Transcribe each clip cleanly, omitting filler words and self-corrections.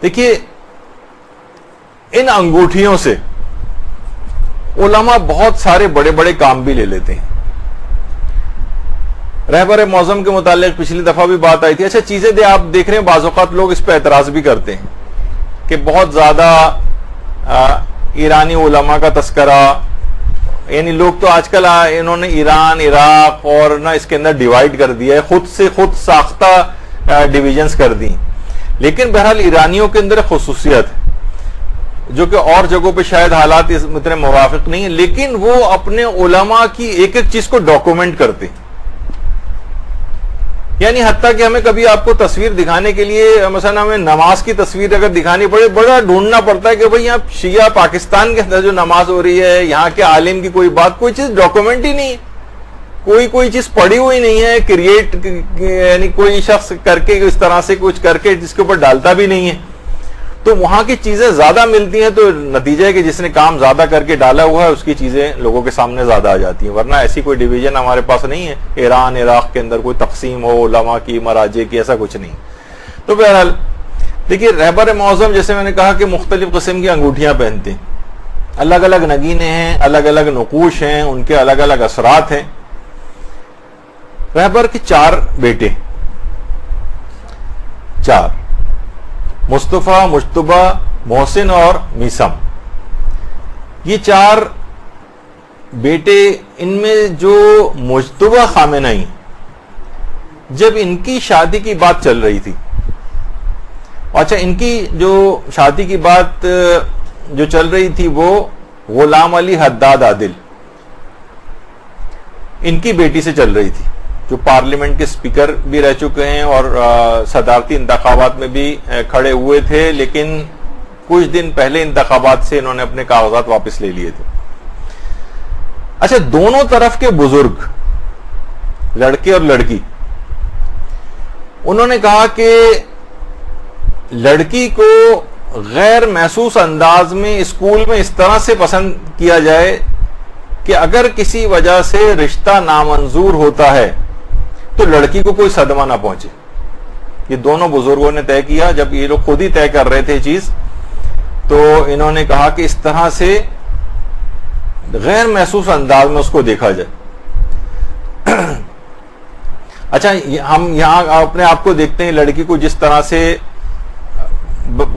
دیکھیے ان انگوٹھیوں سے علماء بہت سارے بڑے بڑے کام بھی لے لیتے ہیں. رہبر معظم کے متعلق پچھلی دفعہ بھی بات آئی تھی. اچھا چیزیں آپ دیکھ رہے ہیں بعض اوقات لوگ اس پہ اعتراض بھی کرتے ہیں کہ بہت زیادہ ایرانی علماء کا تذکرہ، یعنی لوگ تو آج کل انہوں نے ایران عراق اور نہ اس کے اندر ڈیوائیڈ کر دیا ہے، خود سے خود ساختہ ڈویژنز کر دی. لیکن بہرحال ایرانیوں کے اندر خصوصیت ہے جو کہ اور جگہوں پہ شاید حالات اتنے موافق نہیں ہیں، لیکن وہ اپنے علماء کی ایک ایک چیز کو ڈاکومنٹ کرتے ہیں. یعنی حتیٰ کہ ہمیں کبھی آپ کو تصویر دکھانے کے لیے مثلا ہمیں نماز کی تصویر اگر دکھانی پڑے بڑا ڈھونڈنا پڑتا ہے کہ بھئی یہاں شیعہ پاکستان کے اندر جو نماز ہو رہی ہے، یہاں کے عالم کی کوئی بات، کوئی چیز ڈاکومنٹ ہی نہیں ہے، کوئی چیز پڑھی ہوئی نہیں ہے، کریٹ یعنی کوئی شخص کر کے اس طرح سے کچھ کر کے جس کے اوپر ڈالتا بھی نہیں ہے. تو وہاں کی چیزیں زیادہ ملتی ہیں، تو نتیجہ ہے کہ جس نے کام زیادہ کر کے ڈالا ہوا ہے اس کی چیزیں لوگوں کے سامنے زیادہ آ جاتی ہیں. ورنہ ایسی کوئی ڈویژن ہمارے پاس نہیں ہے ایران عراق کے اندر کوئی تقسیم ہو علماء کی مراجع کی، ایسا کچھ نہیں. تو بہرحال دیکھیے رہبر معظم جیسے میں نے کہا کہ مختلف قسم کی انگوٹھیاں پہنتے ہیں، الگ الگ نگینے ہیں، الگ الگ نقوش ہیں، ان کے الگ الگ اثرات ہیں. رہبر کے 4 بیٹے، 4 مصطفیٰ، مجتبہ، محسن اور میثم. یہ 4 بیٹے، ان میں جو مجتبہ خامنہئی، جب ان کی شادی کی بات چل رہی تھی، اچھا ان کی جو شادی کی بات جو چل رہی تھی وہ غلام علی حداد عادل ان کی بیٹی سے چل رہی تھی، جو پارلیمنٹ کے سپیکر بھی رہ چکے ہیں اور صدارتی انتخابات میں بھی کھڑے ہوئے تھے، لیکن کچھ دن پہلے انتخابات سے انہوں نے اپنے کاغذات واپس لے لیے تھے. اچھا دونوں طرف کے بزرگ، لڑکے اور لڑکی، انہوں نے کہا کہ لڑکی کو غیر محسوس انداز میں اسکول میں اس طرح سے پسند کیا جائے کہ اگر کسی وجہ سے رشتہ نامنظور ہوتا ہے تو لڑکی کو کوئی صدمہ نہ پہنچے. یہ دونوں بزرگوں نے طے کیا، جب یہ لوگ خود ہی طے کر رہے تھے چیز، تو انہوں نے کہا کہ اس طرح سے غیر محسوس انداز میں اس کو دیکھا جائے. اچھا ہم یہاں اپنے آپ کو دیکھتے ہیں، لڑکی کو جس طرح سے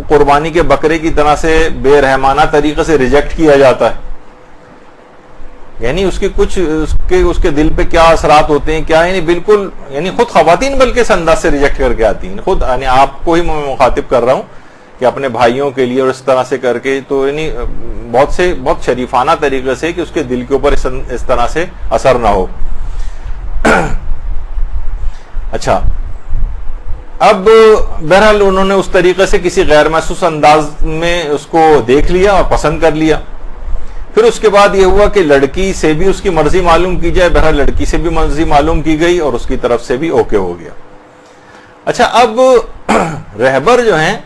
قربانی کے بکرے کی طرح سے بے رحمانہ طریقے سے ریجیکٹ کیا جاتا ہے، یعنی اس کی کچھ اس کے دل پہ کیا اثرات ہوتے ہیں کیا، یعنی بالکل یعنی خود خواتین بلکہ اس انداز سے ریجیکٹ کر کے آتی ہیں. خود یعنی آپ کو ہی میں مخاطب کر رہا ہوں کہ اپنے بھائیوں کے لیے اور اس طرح سے کر کے، تو یعنی بہت شریفانہ طریقے سے کہ اس کے دل کے اوپر اس طرح سے اثر نہ ہو. اچھا اب بہرحال انہوں نے اس طریقے سے کسی غیر محسوس انداز میں اس کو دیکھ لیا اور پسند کر لیا. پھر اس کے بعد یہ ہوا کہ لڑکی سے بھی اس کی مرضی معلوم کی جائے، بہرحال لڑکی سے بھی مرضی معلوم کی گئی اور اس کی طرف سے بھی اوکے ہو گیا. اچھا اب رہبر جو ہیں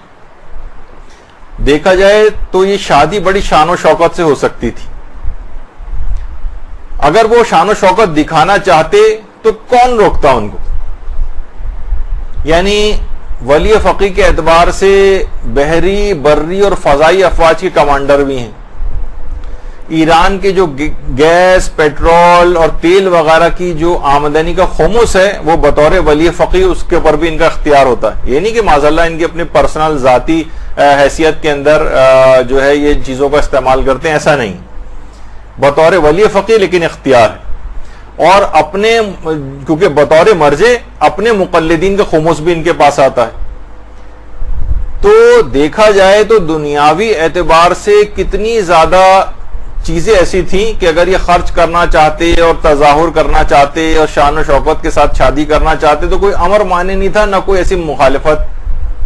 دیکھا جائے تو یہ شادی بڑی شان و شوکت سے ہو سکتی تھی. اگر وہ شان و شوکت دکھانا چاہتے تو کون روکتا ان کو؟ یعنی ولی فقی کے اعتبار سے بحری، بری اور فضائی افواج کے کمانڈر بھی ہیں. ایران کے جو گیس، پیٹرول اور تیل وغیرہ کی جو آمدنی کا خمس ہے وہ بطور ولی فقی اس کے اوپر بھی ان کا اختیار ہوتا ہے. یہ نہیں کہ معاذاللہ ان کی اپنی پرسنل ذاتی حیثیت کے اندر جو ہے یہ چیزوں کا استعمال کرتے ہیں، ایسا نہیں. بطور ولی فقی لیکن اختیار ہے، اور اپنے کیونکہ بطور مرجع اپنے مقلدین کا خمس بھی ان کے پاس آتا ہے. تو دیکھا جائے تو دنیاوی اعتبار سے کتنی زیادہ چیزیں ایسی تھیں کہ اگر یہ خرچ کرنا چاہتے اور تظاہر کرنا چاہتے اور شان و شوکت کے ساتھ شادی کرنا چاہتے تو کوئی امر مانے نہیں تھا، نہ کوئی ایسی مخالفت.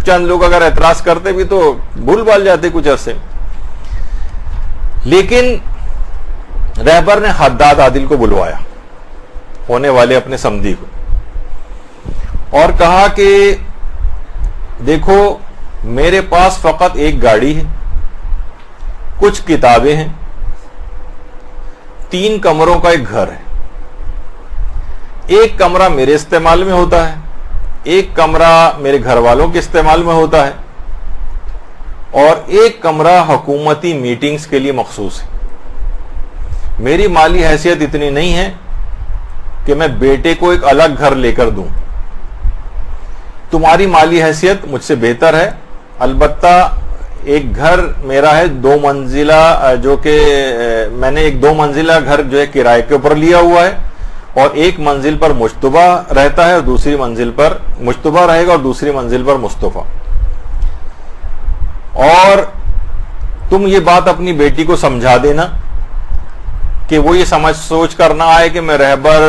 چند لوگ اگر اعتراض کرتے بھی تو بھول بھال جاتے کچھ عرصے. لیکن رہبر نے حداد عادل کو بلوایا، ہونے والے اپنے سمدھی کو، اور کہا کہ دیکھو میرے پاس فقط ایک گاڑی ہے، کچھ کتابیں ہیں، 3 کمروں کا ایک گھر ہے. ایک کمرہ میرے استعمال میں ہوتا ہے، ایک کمرہ میرے گھر والوں کے استعمال میں ہوتا ہے. اور ایک کمرہ حکومتی میٹنگز کے لیے مخصوص ہے. میری مالی حیثیت اتنی نہیں ہے کہ میں بیٹے کو ایک الگ گھر لے کر دوں. تمہاری مالی حیثیت مجھ سے بہتر ہے. البتہ ایک گھر میرا ہے 2 منزلہ، جو کہ میں نے ایک 2 منزلہ گھر جو ہے کرائے کے اوپر لیا ہوا ہے، اور ایک منزل پر مشتبہ رہتا ہے اور دوسری منزل پر مشتبہ رہے گا اور دوسری منزل پر مصطفیٰ. اور تم یہ بات اپنی بیٹی کو سمجھا دینا کہ وہ یہ سوچ کر نہ آئے کہ میں رہبر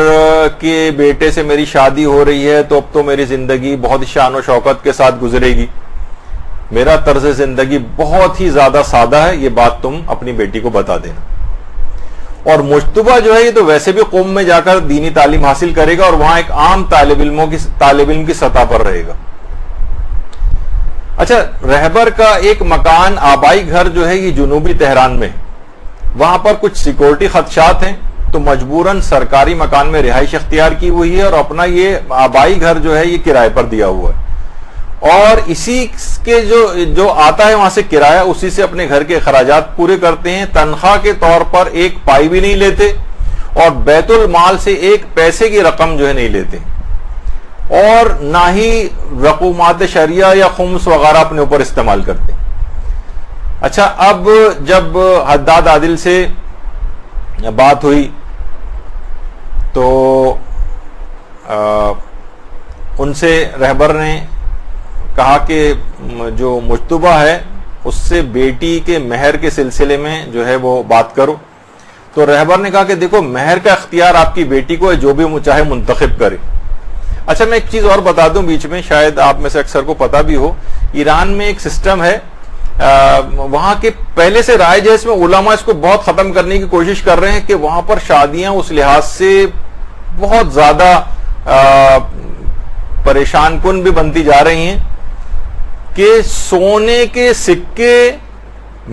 کے بیٹے سے میری شادی ہو رہی ہے تو اب تو میری زندگی بہت شان و شوکت کے ساتھ گزرے گی. میرا طرز زندگی بہت ہی زیادہ سادہ ہے، یہ بات تم اپنی بیٹی کو بتا دینا. اور مشتبہ جو ہے یہ تو ویسے بھی قوم میں جا کر دینی تعلیم حاصل کرے گا اور وہاں ایک عام طالب علم کی سطح پر رہے گا. اچھا، رہبر کا ایک مکان آبائی گھر جو ہے یہ جنوبی تہران میں ہے. وہاں پر کچھ سیکورٹی خدشات ہیں تو مجبوراً سرکاری مکان میں رہائش اختیار کی ہوئی ہے اور اپنا یہ آبائی گھر جو ہے یہ کرائے پر دیا ہوا ہے. اور اسی کے جو آتا ہے وہاں سے کرایہ، اسی سے اپنے گھر کے اخراجات پورے کرتے ہیں. تنخواہ کے طور پر ایک پائی بھی نہیں لیتے اور بیت المال سے ایک پیسے کی رقم جو ہے نہیں لیتے، اور نہ ہی رقومات شریعہ یا خمس وغیرہ اپنے اوپر استعمال کرتے. اچھا، اب جب حداد عادل سے بات ہوئی تو ان سے رہبر نے کہا کہ جو مشتبہ ہے اس سے بیٹی کے مہر کے سلسلے میں جو ہے وہ بات کرو. تو رہبر نے کہا کہ دیکھو، مہر کا اختیار آپ کی بیٹی کو ہے، جو بھی وہ چاہے منتخب کرے. اچھا، میں ایک چیز اور بتا دوں بیچ میں، شاید آپ میں سے اکثر کو پتا بھی ہو. ایران میں ایک سسٹم ہے، وہاں کے پہلے سے رائج ہے، اس میں علماء اس کو بہت ختم کرنے کی کوشش کر رہے ہیں کہ وہاں پر شادیاں اس لحاظ سے بہت زیادہ پریشان کن بھی بنتی جا رہی ہیں کہ سونے کے سکے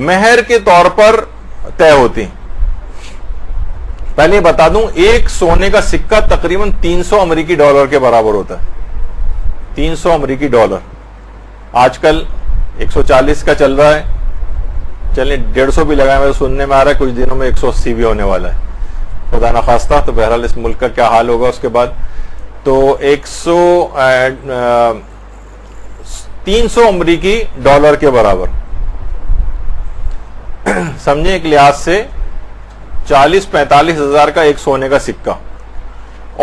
مہر کے طور پر طے ہوتے ہیں. پہلے بتا دوں، ایک سونے کا سکہ تقریباً 300 امریکی ڈالر کے برابر ہوتا ہے. 300 امریکی ڈالر. آج کل 140 کا چل رہا ہے، چلیں 150 بھی لگائیں. میں سننے میں آ رہا ہے کچھ دنوں میں 180 بھی ہونے والا ہے، خدا نخواستہ. تو بہرحال اس ملک کا کیا حال ہوگا اس کے بعد. تو 300 امریکی ڈالر کے برابر سمجھیں، ایک لحاظ سے 40-45 ہزار کا ایک سونے کا سکہ.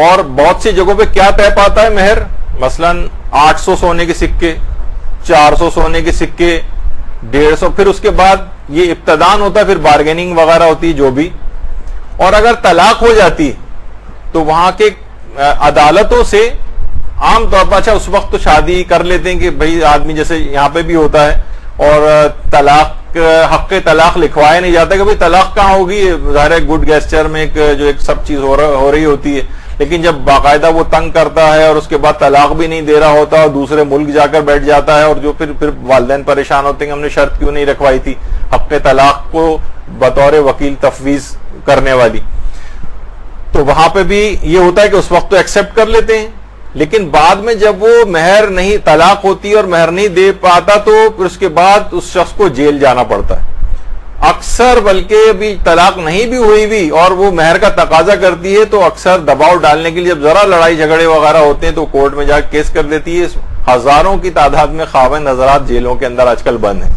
اور بہت سی جگہوں پہ کیا طے پاتا ہے مہر، مثلا 800 سونے کے سکے، 400 سونے کے سکے، 150. پھر اس کے بعد یہ ابتدان ہوتا ہے، پھر بارگیننگ وغیرہ ہوتی ہے جو بھی. اور اگر طلاق ہو جاتی تو وہاں کے عدالتوں سے عام طور پر، اچھا اس وقت تو شادی کر لیتے ہیں کہ بھئی آدمی جیسے یہاں پہ بھی ہوتا ہے، اور طلاق حق طلاق لکھوایا نہیں جاتا کہ بھئی طلاق کہاں ہوگی. ظاہر ہے گڈ گیسچر میں ایک سب چیز ہو رہی ہوتی ہے، لیکن جب باقاعدہ وہ تنگ کرتا ہے اور اس کے بعد طلاق بھی نہیں دے رہا ہوتا اور دوسرے ملک جا کر بیٹھ جاتا ہے، اور جو پھر والدین پریشان ہوتے ہیں کہ ہم نے شرط کیوں نہیں رکھوائی تھی حق طلاق کو بطور وکیل تفویض کرنے والی. تو وہاں پہ بھی یہ ہوتا ہے کہ اس وقت تو ایکسپٹ کر لیتے ہیں، لیکن بعد میں جب وہ مہر نہیں، طلاق ہوتی اور مہر نہیں دے پاتا تو پھر اس کے بعد اس شخص کو جیل جانا پڑتا ہے. اکثر بلکہ ابھی طلاق نہیں بھی ہوئی بھی اور وہ مہر کا تقاضا کرتی ہے تو اکثر دباؤ ڈالنے کے لیے جب ذرا لڑائی جھگڑے وغیرہ ہوتے ہیں تو کورٹ میں جا کے کیس کر دیتی ہے. ہزاروں کی تعداد میں خاوند حضرات جیلوں کے اندر آج کل بند ہیں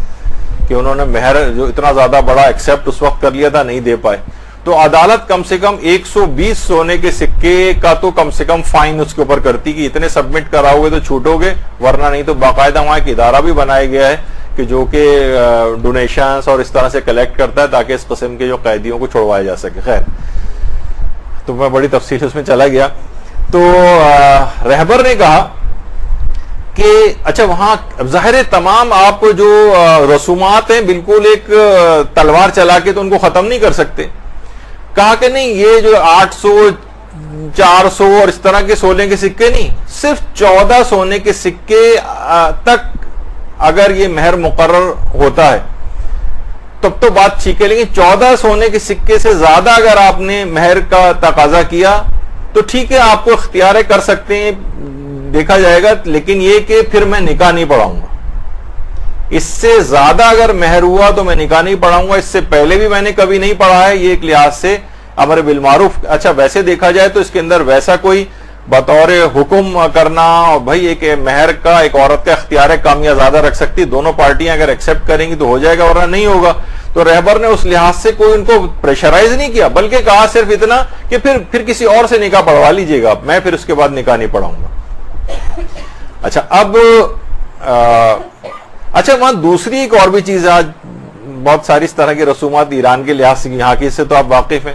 کہ انہوں نے مہر جو اتنا زیادہ بڑا ایکسپٹ اس وقت کر لیا تھا، نہیں دے پائے. تو عدالت کم سے کم 120 سونے کے سکے کا تو کم سے کم فائن اس کے اوپر کرتی کہ اتنے سبمٹ کراؤ گے تو چھوٹو گے، ورنہ نہیں. تو باقاعدہ وہاں ایک ادارہ بھی بنایا گیا ہے کہ جو کہ ڈونیشنز اور اس طرح سے کلیکٹ کرتا ہے تاکہ اس قسم کے جو قیدیوں کو چھڑوایا جا سکے. خیر، تو میں بڑی تفصیل اس میں چلا گیا. تو رہبر نے کہا کہ اچھا وہاں ظاہر تمام آپ جو رسومات ہیں بالکل ایک تلوار چلا کے تو ان کو ختم نہیں کر سکتے. کہا کہ نہیں، یہ جو 800 400 اور اس طرح کے سونے کے سکے نہیں، صرف 14 سونے کے سکے تک اگر یہ مہر مقرر ہوتا ہے تب تو بات ٹھیک ہے، لیکن 14 سونے کے سکے سے زیادہ اگر آپ نے مہر کا تقاضا کیا تو ٹھیک ہے، آپ کو اختیار کر سکتے ہیں، دیکھا جائے گا، لیکن یہ کہ پھر میں نکاح نہیں پڑھاؤں گا. اس سے زیادہ اگر مہر ہوا تو میں نکاح نہیں پڑھاؤں گا. اس سے پہلے بھی میں نے کبھی نہیں پڑھا ہے. یہ ایک لحاظ سے امر بالمعروف. اچھا ویسے دیکھا جائے تو اس کے اندر ویسا کوئی بطور حکم کرنا اور بھائی ایک مہر کا ایک عورت کا اختیار ہے کم یا زیادہ رکھ سکتی, دونوں پارٹیاں اگر ایکسپٹ کریں گی تو ہو جائے گا ورنہ نہیں ہوگا. تو رہبر نے اس لحاظ سے کوئی ان کو پریشرائز نہیں کیا, بلکہ کہا صرف اتنا کہ پھر کسی اور سے نکاح پڑھوا لیجئے گا, میں پھر اس کے بعد نکاح نہیں پڑھاؤں گا. اچھا اب اچھا وہاں دوسری ایک اور بھی چیز ہے. آج بہت ساری اس طرح کی رسومات ایران کے لحاظ سے یہاں کی سے تو آپ واقف ہیں.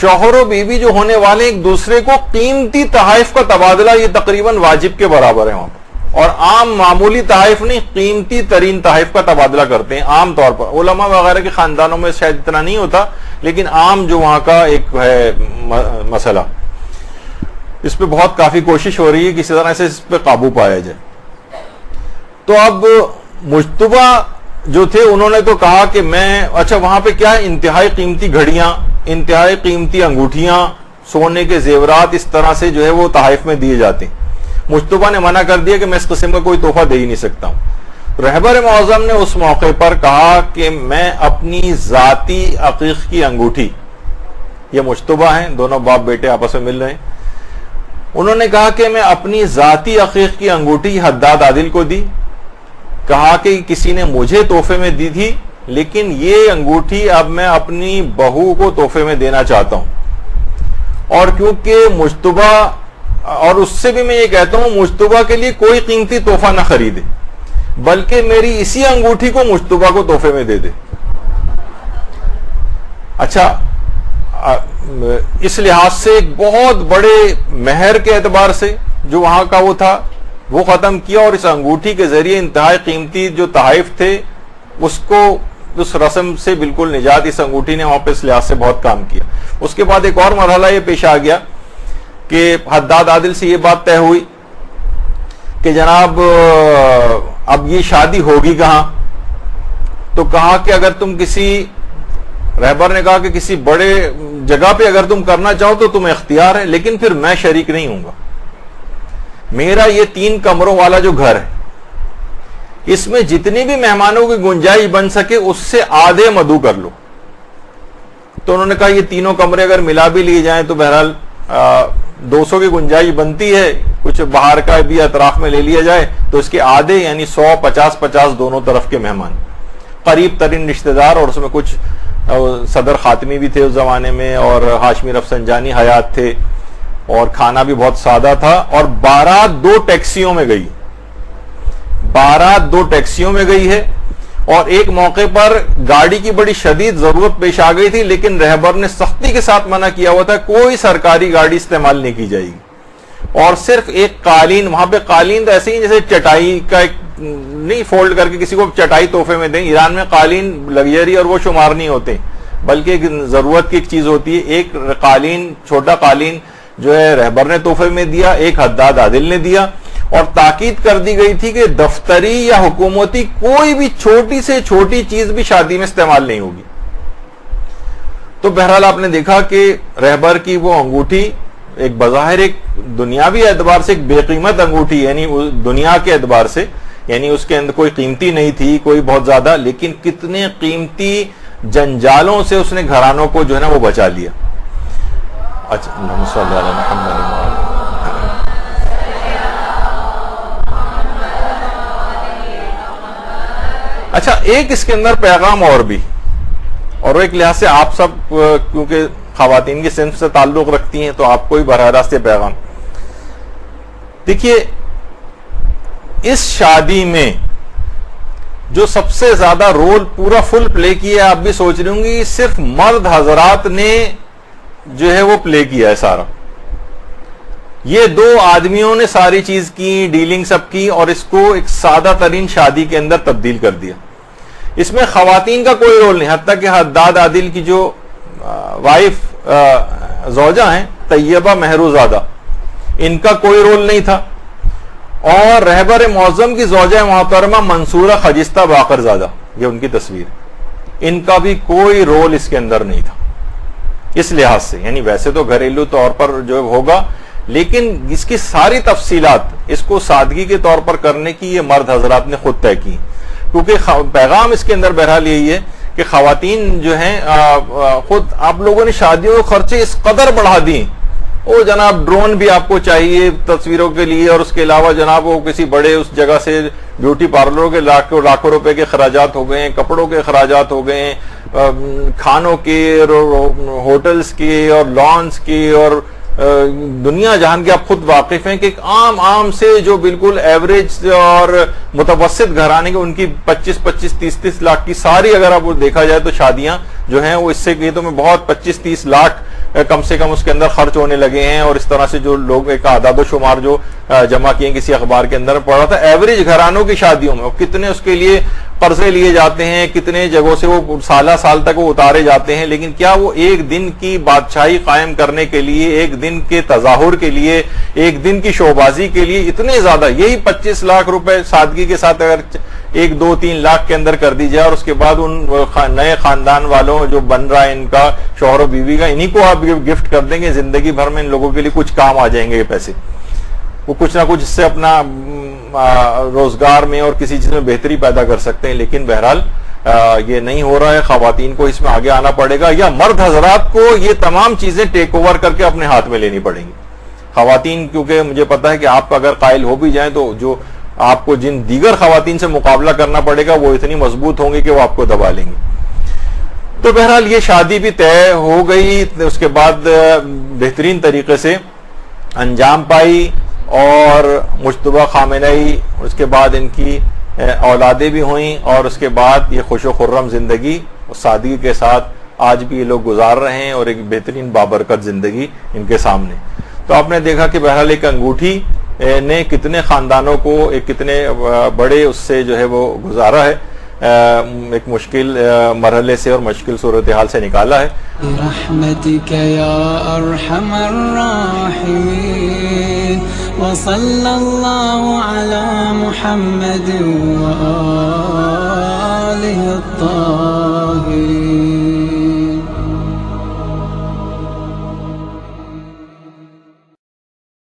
شوہر و بیوی جو ہونے والے ایک دوسرے کو قیمتی تحائف کا تبادلہ یہ تقریباً واجب کے برابر ہے وہاں پر, اور عام معمولی تحائف نہیں, قیمتی ترین تحائف کا تبادلہ کرتے ہیں عام طور پر. علماء وغیرہ کے خاندانوں میں شاید اتنا نہیں ہوتا, لیکن عام جو وہاں کا ایک ہے مسئلہ, اس پہ بہت کافی کوشش ہو رہی ہے کسی طرح سے اس پہ قابو پایا جائے. تو اب مجتبہ جو تھے انہوں نے تو کہا کہ میں اچھا وہاں پہ کیا ہے, انتہائی قیمتی گھڑیاں, انتہائی قیمتی انگوٹھیاں, سونے کے زیورات اس طرح سے جو ہے وہ تحائف میں دیے جاتے ہیں. مجتبہ نے منع کر دیا کہ میں اس قسم کا کوئی تحفہ دے ہی نہیں سکتا ہوں. رہبر معظم نے اس موقع پر کہا کہ میں اپنی ذاتی عقیق کی انگوٹھی, یہ مجتبہ ہیں دونوں باپ بیٹے آپس میں مل رہے ہیں, انہوں نے کہا کہ میں اپنی ذاتی عقیق کی انگوٹھی حداد عادل کو دی. کہا کہ کسی نے مجھے تحفے میں دی تھی, لیکن یہ انگوٹھی اب میں اپنی بہو کو تحفے میں دینا چاہتا ہوں. اور کیونکہ مجتبہ, اور اس سے بھی میں یہ کہتا ہوں مجتبہ کے لیے کوئی قیمتی تحفہ نہ خریدے, بلکہ میری اسی انگوٹھی کو مجتبہ کو تحفے میں دے دے. اچھا اس لحاظ سے ایک بہت بڑے مہر کے اعتبار سے جو وہاں کا وہ تھا وہ ختم کیا, اور اس انگوٹھی کے ذریعے انتہائی قیمتی جو تحائف تھے اس کو, اس رسم سے بالکل نجات اس انگوٹھی نے وہاں پہ اس لحاظ سے بہت کام کیا. اس کے بعد ایک اور مرحلہ یہ پیش آ گیا کہ حداد عادل سے یہ بات طے ہوئی کہ جناب اب یہ شادی ہوگی کہاں. تو کہا کہ اگر تم کسی, رہبر نے کہا کہ کسی بڑے جگہ پہ اگر تم کرنا چاہو تو تمہیں اختیار ہے, لیکن پھر میں شریک نہیں ہوں گا. میرا یہ 3 کمروں والا جو گھر ہے اس میں جتنی بھی مہمانوں کی گنجائش بن سکے اس سے آدھے مدعو کر لو. تو انہوں نے کہا یہ تینوں کمرے اگر ملا بھی لیے جائیں تو بہرحال 200 کی گنجائش بنتی ہے, کچھ باہر کا بھی اطراف میں لے لیا جائے تو اس کے آدھے یعنی 100 50 دونوں طرف کے مہمان, قریب ترین رشتہ دار, اور اس میں کچھ صدر خاتمی بھی تھے اس زمانے میں, اور ہاشمی رفسنجانی حیات تھے, اور کھانا بھی بہت سادہ تھا. اور بارات 2 ٹیکسیوں میں گئی, بارات 2 ٹیکسیوں میں گئی ہے. اور ایک موقع پر گاڑی کی بڑی شدید ضرورت پیش آ گئی تھی, لیکن رہبر نے سختی کے ساتھ منع کیا ہوا تھا کوئی سرکاری گاڑی استعمال نہیں کی جائے گی. اور صرف ایک قالین, وہاں پہ قالین تو ایسے ہی جیسے چٹائی کا ایک نہیں فولڈ کر کے کسی کو چٹائی تحفے میں دیں. ایران میں قالین لگژری اور وہ شمار نہیں ہوتے, بلکہ ایک ضرورت کی ایک چیز ہوتی ہے. ایک قالین, چھوٹا قالین جو ہے رہبر نے تحفے میں دیا, ایک حداد عادل نے دیا, اور تاکید کر دی گئی تھی کہ دفتری یا حکومتی کوئی بھی چھوٹی سے چھوٹی چیز بھی شادی میں استعمال نہیں ہوگی. تو بہرحال آپ نے دیکھا کہ رہبر کی وہ انگوٹھی ایک بظاہر ایک دنیاوی اعتبار سے ایک بے قیمت انگوٹھی, یعنی دنیا کے اعتبار سے, یعنی اس کے اندر کوئی قیمتی نہیں تھی کوئی بہت زیادہ, لیکن کتنے قیمتی جنجالوں سے اس نے گھرانوں کو جو ہے نا وہ بچا لیا. اچھا اچھا ایک اس کے اندر پیغام اور بھی, اور ایک لحاظ سے آپ سب کیونکہ خواتین کی صنف سے تعلق رکھتی ہیں تو آپ کو ہی براہ راست پیغام. دیکھیے اس شادی میں جو سب سے زیادہ رول پورا فل پلے کیا ہے, آپ بھی سوچ رہی ہوں گی, صرف مرد حضرات نے جو ہے وہ پلے کیا ہے سارا. یہ 2 آدمیوں نے ساری چیز کی, ڈیلنگ سب کی, اور اس کو ایک سادہ ترین شادی کے اندر تبدیل کر دیا. اس میں خواتین کا کوئی رول نہیں, حتیٰ کہ حداد عادل کی جو وائف زوجہ ہیں طیبہ مہروزادہ, ان کا کوئی رول نہیں تھا. اور رہبر معظم کی زوجہ محترمہ منصورہ خجستہ باقر زادہ, یہ ان کی تصویر, ان کا بھی کوئی رول اس کے اندر نہیں تھا اس لحاظ سے. یعنی ویسے تو گھریلو طور پر جو ہوگا, لیکن اس کی ساری تفصیلات اس کو سادگی کے طور پر کرنے کی یہ مرد حضرات نے خود طے کی. کیونکہ پیغام اس کے اندر بہرحال یہی ہے کہ خواتین جو ہیں خود آپ لوگوں نے شادیوں کے خرچے اس قدر بڑھا دیے. وہ جناب ڈرون بھی آپ کو چاہیے تصویروں کے لیے, اور اس کے علاوہ جناب وہ کسی بڑے اس جگہ سے بیوٹی پارلروں کے لاکھوں روپے کے اخراجات ہو گئے ہیں, کپڑوں کے اخراجات ہو گئے ہیں, کھانوں کے اور ہوٹلز کے اور لانس کے, اور دنیا جہان کے آپ خود واقف ہیں کہ ایک عام سے جو بالکل ایوریج اور متوسط گھرانے کے ان کی 25-30 لاکھ کی ساری اگر آپ دیکھا جائے تو شادیاں جو ہیں وہ اس سے یہ تو میں بہت 25-30 لاکھ کم سے کم اس کے اندر خرچ ہونے لگے ہیں. اور اس طرح سے جو لوگ ایک اعداد و شمار جو جمع کیے کسی اخبار کے اندر پڑھا تھا, ایوریج گھرانوں کی شادیوں میں کتنے اس کے لیے قرضے لیے جاتے ہیں, کتنے جگہوں سے وہ سال تک وہ اتارے جاتے ہیں, لیکن کیا وہ ایک دن کی بادشاہی قائم کرنے کے لیے, ایک دن کے تظاہر کے لیے, ایک دن کی شوبازی کے لیے اتنے زیادہ, یہی 25 لاکھ روپے سادگی کے ساتھ اگر 1-2-3 لاکھ کے اندر کر دی جائے, اور اس کے بعد ان نئے خاندان والوں جو بن رہا ہے ان کا شوہر و بیوی کا, انہی کو آپ گفٹ کر دیں گے, زندگی بھر میں ان لوگوں کے لیے کچھ کام آ جائیں گے یہ پیسے, وہ کچھ نہ کچھ اس سے اپنا روزگار میں اور کسی چیز میں بہتری پیدا کر سکتے ہیں. لیکن بہرحال یہ نہیں ہو رہا ہے, خواتین کو اس میں آگے آنا پڑے گا, یا مرد حضرات کو یہ تمام چیزیں ٹیک اوور کر کے اپنے ہاتھ میں لینی پڑیں گی. خواتین کیونکہ مجھے پتا ہے کہ آپ اگر قائل ہو بھی جائیں تو جو آپ کو جن دیگر خواتین سے مقابلہ کرنا پڑے گا وہ اتنی مضبوط ہوں گی کہ وہ آپ کو دبا لیں گے. تو بہرحال یہ شادی بھی طے ہو گئی, اس کے بعد بہترین طریقے سے انجام پائی, اور مجتبیٰ خامنئی, اس کے بعد ان کی اولادیں بھی ہوئیں, اور اس کے بعد یہ خوش و خرم زندگی سادگی کے ساتھ آج بھی یہ لوگ گزار رہے ہیں, اور ایک بہترین بابرکت زندگی ان کے سامنے. تو آپ نے دیکھا کہ بہرحال ایک انگوٹھی نے کتنے خاندانوں کو ایک کتنے بڑے اس سے جو ہے وہ گزارا ہے, ایک مشکل مرحلے سے اور مشکل صورتحال سے نکالا ہے. برحمتک یا ارحم الراحمین وصلی اللہ علی محمد وآلہ الطاہرین.